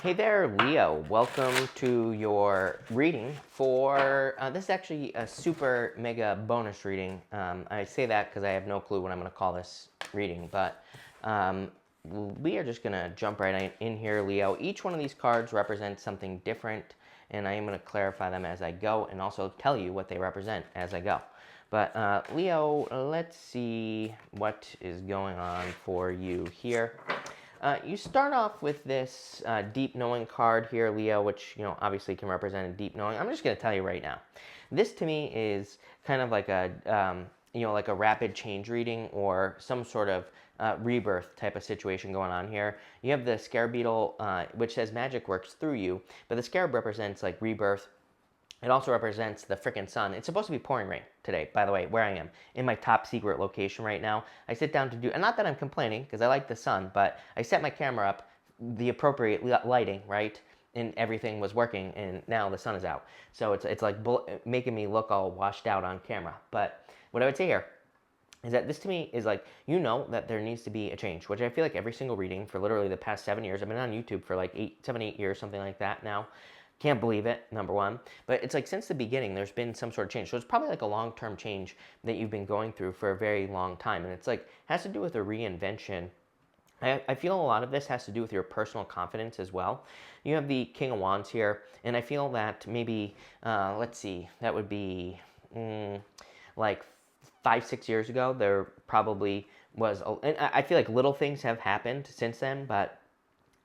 Hey there, Leo. Welcome to your reading for, this is actually a super mega bonus reading. I say that because I have no clue what I'm going to call this reading, but we are just going to jump right in here, Leo. Each one of these cards represents something different, and I am going to clarify them as I go and also tell you what they represent as I go. But Leo, let's see what is going on for you here. You start off with this deep knowing card here, Leo, which, obviously can represent a deep knowing. I'm just going to tell you right now. This to me is kind of like a, like a rapid change reading or some sort of rebirth type of situation going on here. You have the scarab beetle, which says magic works through you, but the scarab represents like rebirth. It also represents the frickin' sun. It's supposed to be pouring rain today, by the way, where I am, in my top secret location right now. I sit down to do, and not that I'm complaining, because I like the sun, but I set my camera up, the appropriate lighting, right? And everything was working, and now the sun is out. So it's like making me look all washed out on camera. But what I would say here is that this to me is like, that there needs to be a change, which I feel like every single reading for literally the past 7 years. I've been on YouTube for like 8 years, something like that now. Can't believe it, number one. But it's like since the beginning, there's been some sort of change. So it's probably like a long-term change that you've been going through for a very long time. And it's like, has to do with a reinvention. I feel a lot of this has to do with your personal confidence as well. You have the King of Wands here. And I feel that maybe, let's see, that would be like 5-6 years ago, there probably was, and I feel like little things have happened since then, but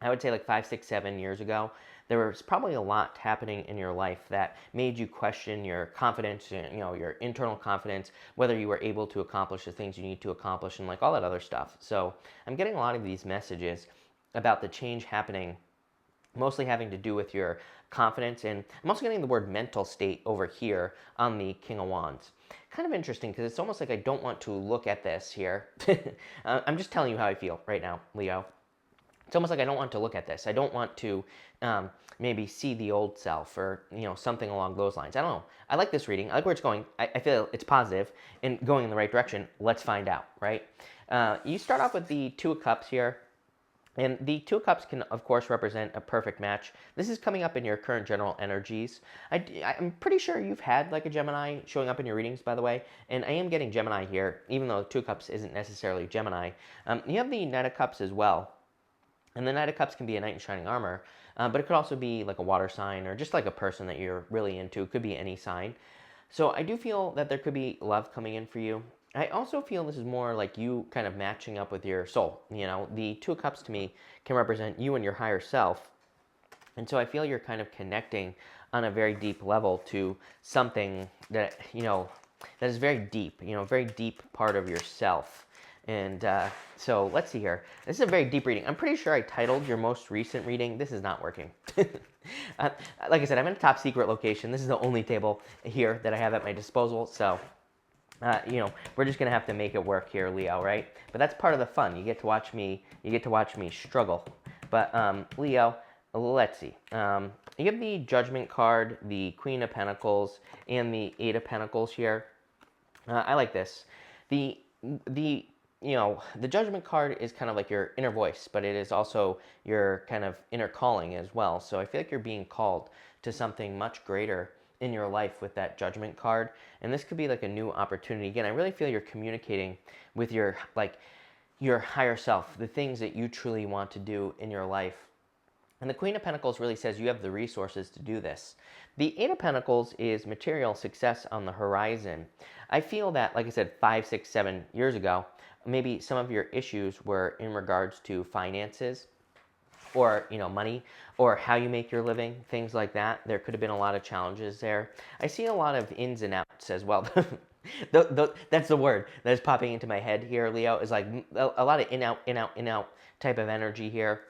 I would say like 5, 6, 7 years ago, there was probably a lot happening in your life that made you question your confidence, your internal confidence, whether you were able to accomplish the things you need to accomplish and like all that other stuff. So I'm getting a lot of these messages about the change happening, mostly having to do with your confidence. And I'm also getting the word mental state over here on the King of Wands. Kind of interesting because it's almost like I don't want to look at this here. I'm just telling you how I feel right now, Leo. It's almost like I don't want to look at this. I don't want to maybe see the old self or, something along those lines. I don't know. I like this reading. I like where it's going. I feel it's positive and going in the right direction. Let's find out, right? You start off with the Two of Cups here. And the Two of Cups can, of course, represent a perfect match. This is coming up in your current general energies. I'm pretty sure you've had like a Gemini showing up in your readings, by the way. And I am getting Gemini here, even though Two of Cups isn't necessarily Gemini. You have the Knight of Cups as well. And the Knight of Cups can be a knight in shining armor, but it could also be like a water sign or just like a person that you're really into. It could be any sign. So I do feel that there could be love coming in for you. I also feel this is more like you kind of matching up with your soul. The Two of Cups to me can represent you and your higher self. And so I feel you're kind of connecting on a very deep level to something that, that is very deep, very deep part of yourself. And so let's see here. This is a very deep reading. I'm pretty sure I titled your most recent reading. This is not working. Like I said, I'm in a top secret location. This is the only table here that I have at my disposal. So, we're just going to have to make it work here, Leo, right? But that's part of the fun. You get to watch me struggle. But Leo, let's see. You have the Judgment card, the Queen of Pentacles, and the Eight of Pentacles here. I like this. The Judgment card is kind of like your inner voice, but it is also your kind of inner calling as well. So I feel like you're being called to something much greater in your life with that Judgment card. And this could be like a new opportunity. Again, I really feel you're communicating with your higher self, the things that you truly want to do in your life. And the Queen of Pentacles really says you have the resources to do this. The Eight of Pentacles is material success on the horizon. I feel that, like I said, 5, 6, 7 years ago, maybe some of your issues were in regards to finances or, money or how you make your living, things like that. There could have been a lot of challenges there. I see a lot of ins and outs as well. That's the word that is popping into my head here, Leo, is like a lot of in, out type of energy here,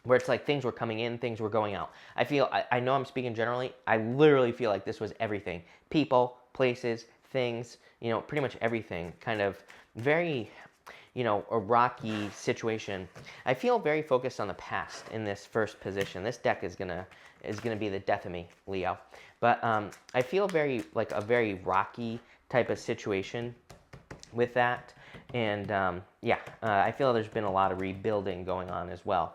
where it's like things were coming in, things were going out. I know I'm speaking generally. I literally feel like this was everything. People, places, things, pretty much everything. Kind of very, a rocky situation. I feel very focused on the past in this first position. This deck is gonna be the death of me, Leo. But I feel very like a very rocky type of situation with that. And I feel there's been a lot of rebuilding going on as well.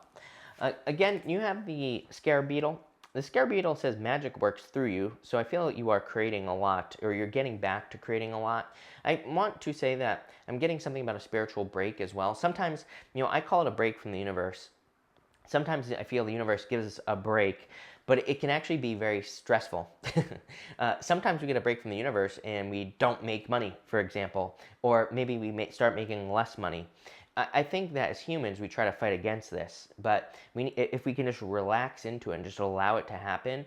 Again, you have the Scarab Beetle. The Scarab Beetle says magic works through you, so I feel that you are creating a lot, or you're getting back to creating a lot. I want to say that I'm getting something about a spiritual break as well. Sometimes, I call it a break from the universe. Sometimes I feel the universe gives us a break, but it can actually be very stressful. Sometimes we get a break from the universe and we don't make money, for example, or maybe we start making less money. I think that as humans, we try to fight against this, but if we can just relax into it and just allow it to happen,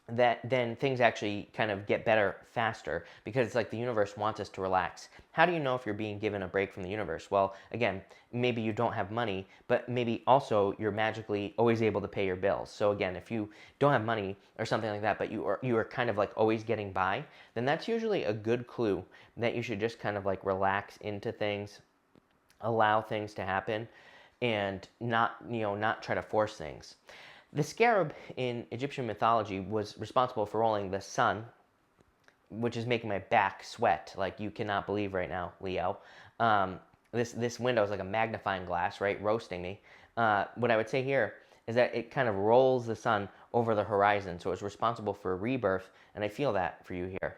that then things actually kind of get better faster, because it's like the universe wants us to relax. How do you know if you're being given a break from the universe? Well, again, maybe you don't have money, but maybe also you're magically always able to pay your bills. So again, if you don't have money or something like that, but you are kind of like always getting by, then that's usually a good clue that you should just kind of like relax into things, allow things to happen, and not try to force things. The scarab in Egyptian mythology was responsible for rolling the sun, which is making my back sweat like you cannot believe right now, Leo. This window is like a magnifying glass, right, roasting me. What I would say here is that it kind of rolls the sun over the horizon, so it's responsible for rebirth, and I feel that for you here.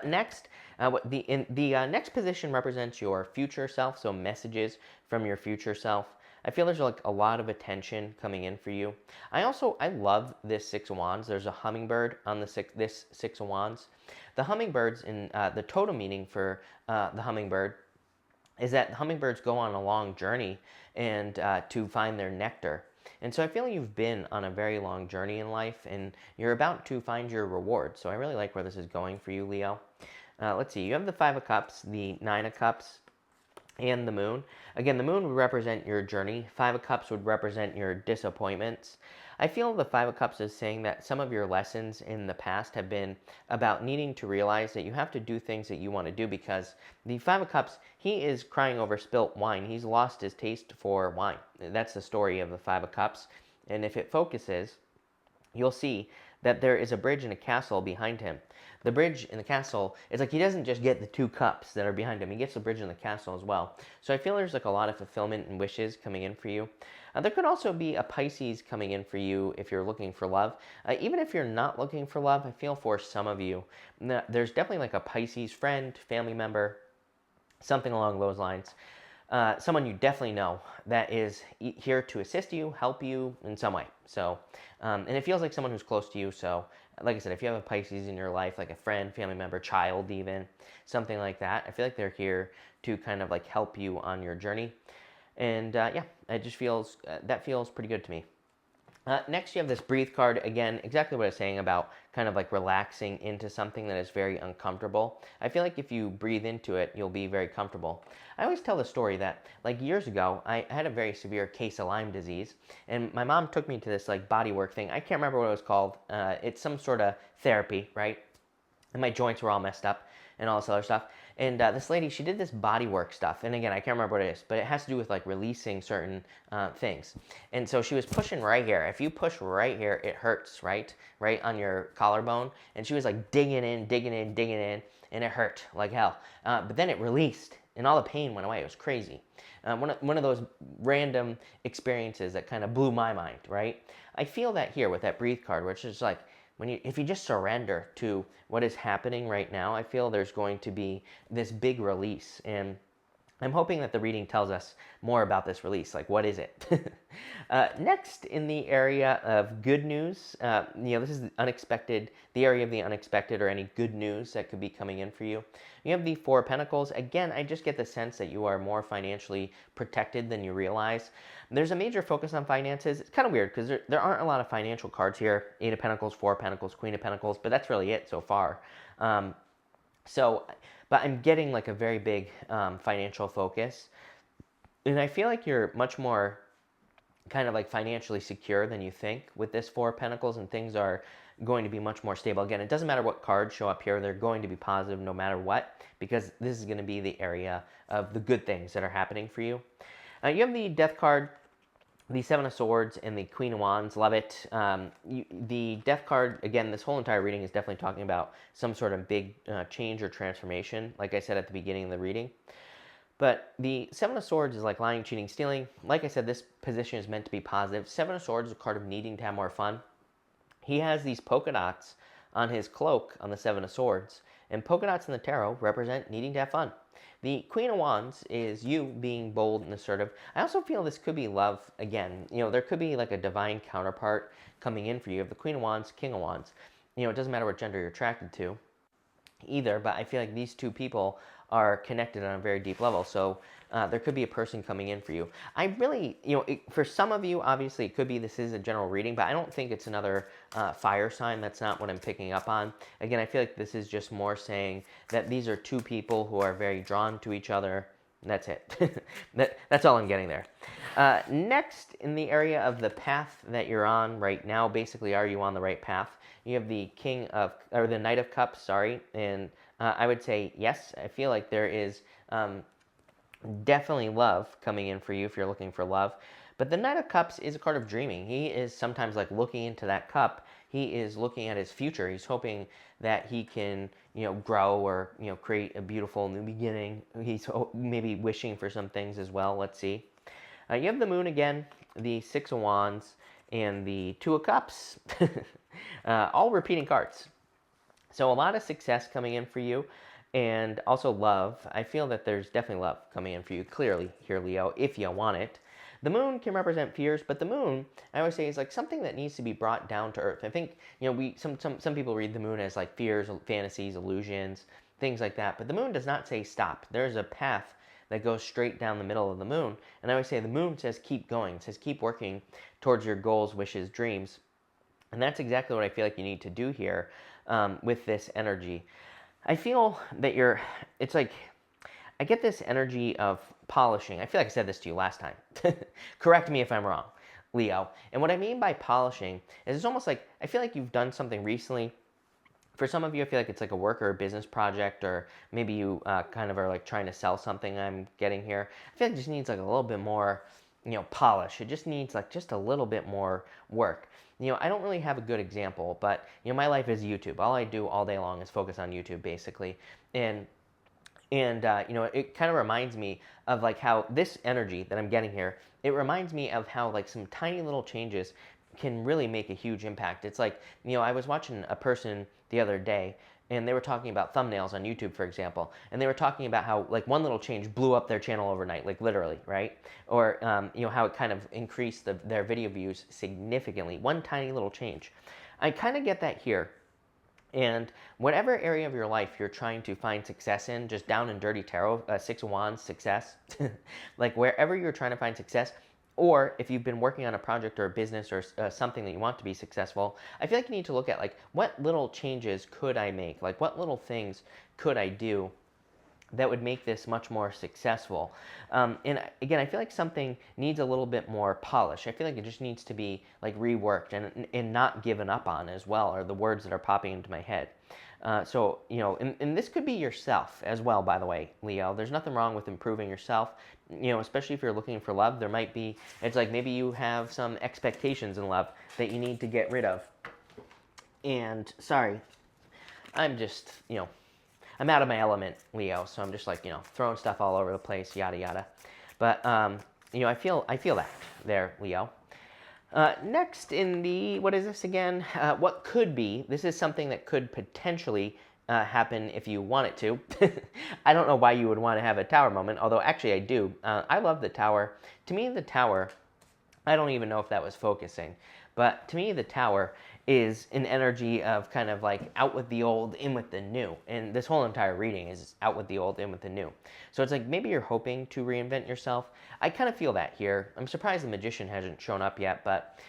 Next, the next position represents your future self, so messages from your future self. I feel there's like a lot of attention coming in for you. I love this Six of Wands. There's a hummingbird on this Six of Wands. The hummingbirds in the totem meaning for the hummingbird is that hummingbirds go on a long journey and to find their nectar. And so I feel you've been on a very long journey in life and you're about to find your reward. So I really like where this is going for you, Leo. Let's see, you have the Five of Cups, the Nine of Cups, and the Moon. Again, the Moon would represent your journey. Five of Cups would represent your disappointments. I feel the Five of Cups is saying that some of your lessons in the past have been about needing to realize that you have to do things that you want to do, because the Five of Cups, he is crying over spilt wine. He's lost his taste for wine. That's the story of the Five of Cups. And if it focuses, you'll see that there is a bridge and a castle behind him. The bridge and the castle, it's like he doesn't just get the two cups that are behind him. He gets the bridge and the castle as well. So I feel there's like a lot of fulfillment and wishes coming in for you. There could also be a Pisces coming in for you if you're looking for love. Even if you're not looking for love, I feel for some of you, there's definitely like a Pisces friend, family member, something along those lines. Someone you definitely know that is here to assist you, help you in some way. So, and it feels like someone who's close to you. So, like I said, if you have a Pisces in your life, like a friend, family member, child even, something like that, I feel like they're here to kind of like help you on your journey. And yeah, it just feels, that feels pretty good to me. Next, you have this breathe card. Again, exactly what I was saying about kind of like relaxing into something that is very uncomfortable. I feel like if you breathe into it, you'll be very comfortable. I always tell the story that like years ago, I had a very severe case of Lyme disease, and my mom took me to this like body work thing. I can't remember what it was called. It's some sort of therapy, right? And my joints were all messed up and all this other stuff. And this lady, she did this body work stuff. And again, I can't remember what it is, but it has to do with like releasing certain things. And so she was pushing right here. If you push right here, it hurts, right? Right on your collarbone. And she was like digging in, digging in, digging in, and it hurt like hell. But then it released and all the pain went away. It was crazy. One of those random experiences that kind of blew my mind, right? I feel that here with that breathe card, which is like, if you just surrender to what is happening right now, I feel there's going to be this big release. And I'm hoping that the reading tells us more about this release. Like, what is it? Next, in the area of good news, this is the unexpected, the area of the unexpected, or any good news that could be coming in for you. You have the Four of Pentacles. Again, I just get the sense that you are more financially protected than you realize. There's a major focus on finances. It's kind of weird because there aren't a lot of financial cards here. Eight of Pentacles, Four of Pentacles, Queen of Pentacles, but that's really it so far. But I'm getting like a very big financial focus. And I feel like you're much more kind of like financially secure than you think with this Four of Pentacles, and things are going to be much more stable. Again, it doesn't matter what cards show up here. They're going to be positive no matter what, because this is going to be the area of the good things that are happening for you. You have the Death card, the Seven of Swords, and the Queen of Wands. Love it. The Death card, again, this whole entire reading is definitely talking about some sort of big change or transformation, like I said at the beginning of the reading. But the Seven of Swords is like lying, cheating, stealing. Like I said, this position is meant to be positive. Seven of Swords is a card of needing to have more fun. He has these polka dots on his cloak on the Seven of Swords, and polka dots in the tarot represent needing to have fun. The Queen of Wands is you being bold and assertive. I also feel this could be love again. There could be like a divine counterpart coming in for you. You have the Queen of Wands, King of Wands. It doesn't matter what gender you're attracted to either, but I feel like these two people are connected on a very deep level. So there could be a person coming in for you. I really, for some of you, obviously it could be this is a general reading, but I don't think it's another fire sign. That's not what I'm picking up on. Again, I feel like this is just more saying that these are two people who are very drawn to each other. That's it. That's all I'm getting there. Next, in the area of the path that you're on right now, basically, are you on the right path? You have the the Knight of Cups, sorry, and I would say yes. I feel like there is definitely love coming in for you if you're looking for love. But the Knight of Cups is a card of dreaming. He is sometimes like looking into that cup. He is looking at his future. He's hoping that he can, grow or, create a beautiful new beginning. He's maybe wishing for some things as well. Let's see. You have the Moon again, the Six of Wands, and the Two of Cups. All repeating cards. So a lot of success coming in for you, and also love. I feel that there's definitely love coming in for you, clearly here, Leo, if you want it. The Moon can represent fears, but the Moon, I always say, is like something that needs to be brought down to earth. I think, some people read the Moon as like fears, fantasies, illusions, things like that. But the Moon does not say stop. There's a path that goes straight down the middle of the Moon. And I always say the Moon says keep going. It says keep working towards your goals, wishes, dreams. And that's exactly what I feel like you need to do here with this energy. I feel that it's like, I get this energy of polishing. I feel like I said this to you last time. Correct me if I'm wrong, Leo. And what I mean by polishing is it's almost like, I feel like you've done something recently. For some of you, I feel like it's like a work or a business project, or maybe you kind of are like trying to sell something I'm getting here. I feel like it just needs like a little bit more, polish. It just needs like just a little bit more work. I don't really have a good example, but, my life is YouTube. All I do all day long is focus on YouTube, basically. And it kind of reminds me of like how this energy that I'm getting here, it reminds me of how like some tiny little changes can really make a huge impact. It's like, I was watching a person the other day, and they were talking about thumbnails on YouTube, for example, and they were talking about how like one little change blew up their channel overnight, like literally, right? Or how it kind of increased their video views significantly. One tiny little change. I kind of get that here. And whatever area of your life you're trying to find success in, just down and dirty tarot, Six of Wands, success, like wherever you're trying to find success, or if you've been working on a project or a business or something that you want to be successful, I feel like you need to look at like, what little changes could I make? Like, what little things could I do that would make this much more successful? And again, I feel like something needs a little bit more polish. I feel like it just needs to be like reworked and not given up on as well, are the words that are popping into my head. And this could be yourself as well, by the way, Leo. There's nothing wrong with improving yourself, especially if you're looking for love. There might be, it's like maybe you have some expectations in love that you need to get rid of. And sorry, I'm just, I'm out of my element, Leo, so I'm just like, throwing stuff all over the place, yada, yada. But, I feel that there, Leo. Next in the, what is this again? What could be, this is something that could potentially happen if you want it to. I don't know why you would want to have a tower moment, although actually I do. I love the tower. To me, the tower, I don't even know if that was focusing, but to me, the tower is an energy of kind of like out with the old, in with the new. And this whole entire reading is out with the old, in with the new. So it's like maybe you're hoping to reinvent yourself. I kind of feel that here. I'm surprised the Magician hasn't shown up yet, but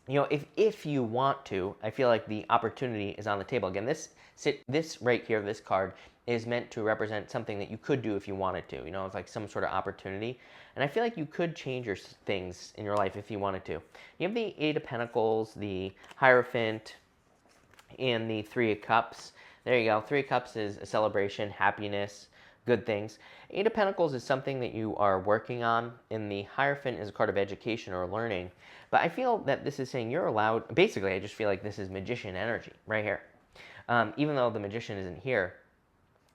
if you want to, I feel like the opportunity is on the table. Again, this right here, this card, is meant to represent something that you could do if you wanted to. It's like some sort of opportunity. And I feel like you could change your things in your life if you wanted to. You have the Eight of Pentacles, the Hierophant, and the Three of Cups. There you go. Three of Cups is a celebration, happiness, good things. Eight of Pentacles is something that you are working on, and the Hierophant is a card of education or learning. But I feel that this is saying you're allowed, basically I just feel like this is Magician energy right here. Even though the Magician isn't here,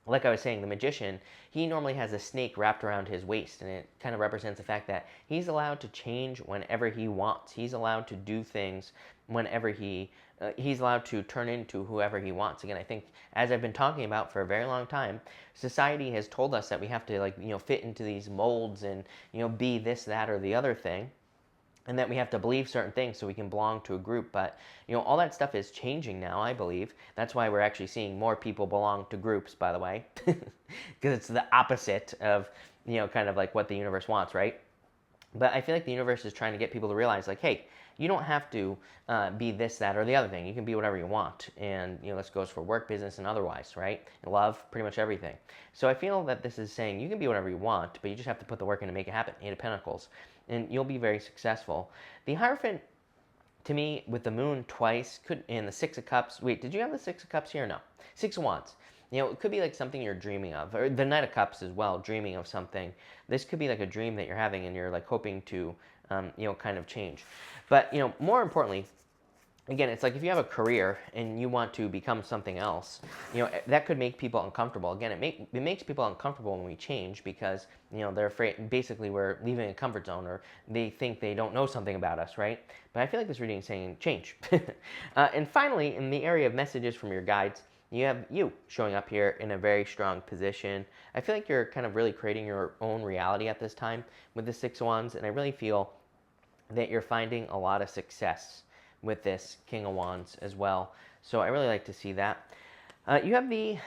like I was saying, the magician, he normally has a snake wrapped around his waist, and it kind of represents the fact that he's allowed to change whenever he wants. He's allowed to do things whenever he's allowed to turn into whoever he wants. Again, I think, as I've been talking about for a very long time, society has told us that we have to, like, fit into these molds and, be this, that, or the other thing, and that we have to believe certain things so we can belong to a group. But all that stuff is changing now, I believe. That's why we're actually seeing more people belong to groups, by the way, because it's the opposite of kind of like what the universe wants, right? But I feel like the universe is trying to get people to realize, like, hey, you don't have to be this, that, or the other thing. You can be whatever you want. And this goes for work, business, and otherwise, right? And love, pretty much everything. So I feel that this is saying you can be whatever you want, but you just have to put the work in to make it happen. Eight of Pentacles. And you'll be very successful. The Hierophant, to me, with the moon twice, and the Six of Cups. Wait, did you have the Six of Cups here? No. Six of Wands. It could be like something you're dreaming of, or the Knight of Cups as well, dreaming of something. This could be like a dream that you're having, and you're like hoping to, kind of change. But more importantly, again, it's like if you have a career and you want to become something else, that could make people uncomfortable. Again, it makes people uncomfortable when we change because, they're afraid, basically we're leaving a comfort zone, or they think they don't know something about us, right? But I feel like this reading is saying change. And finally, in the area of messages from your guides, you have you showing up here in a very strong position. I feel like you're kind of really creating your own reality at this time with the Six of Wands, and I really feel that you're finding a lot of success with this King of Wands as well. So I really like to see that. You have the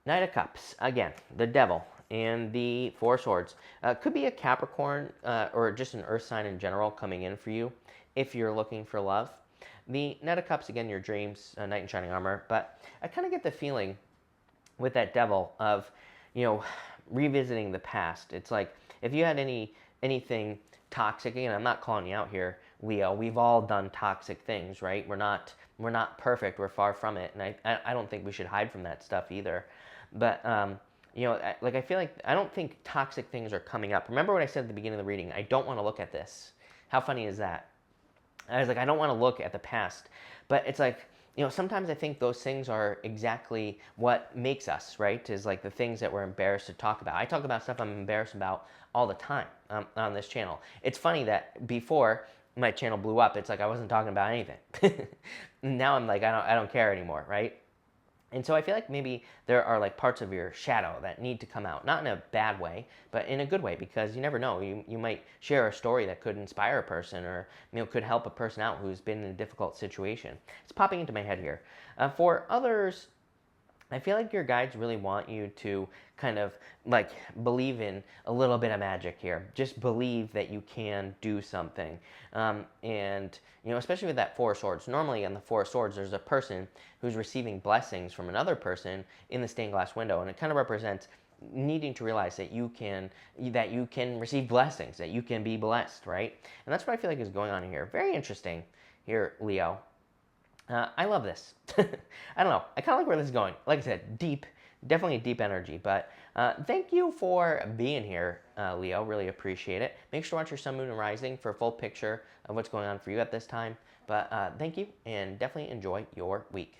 Knight of Cups, again, the Devil, and the Four of Swords. Could be a Capricorn or just an Earth sign in general coming in for you if you're looking for love. The Knight of Cups, again, your dreams, Knight in Shining Armor. But I kind of get the feeling with that Devil of, revisiting the past. It's like if you had anything toxic, again, I'm not calling you out here, Leo. We've all done toxic things, right? We're not perfect. We're far from it, and I don't think we should hide from that stuff either. But like I feel like I don't think toxic things are coming up. Remember what I said at the beginning of the reading? I don't want to look at this. How funny is that? I was like, I don't want to look at the past, but it's like, sometimes I think those things are exactly what makes us, right? Is like the things that we're embarrassed to talk about. I talk about stuff I'm embarrassed about all the time on this channel. It's funny that before my channel blew up, it's like I wasn't talking about anything. Now I'm like, I don't care anymore, right? And so I feel like maybe there are like parts of your shadow that need to come out, not in a bad way, but in a good way, because you never know. You might share a story that could inspire a person, or could help a person out who's been in a difficult situation. It's popping into my head here. For others, I feel like your guides really want you to kind of like believe in a little bit of magic here. Just believe that you can do something. And, especially with that Four of Swords. Normally on the Four of Swords, there's a person who's receiving blessings from another person in the stained glass window. And it kind of represents needing to realize that you can receive blessings, that you can be blessed, right? And that's what I feel like is going on here. Very interesting here, Leo. I love this. I don't know. I kind of like where this is going. Like I said, deep, definitely a deep energy. But thank you for being here, Leo. Really appreciate it. Make sure to watch your sun, moon, and rising for a full picture of what's going on for you at this time. But thank you, and definitely enjoy your week.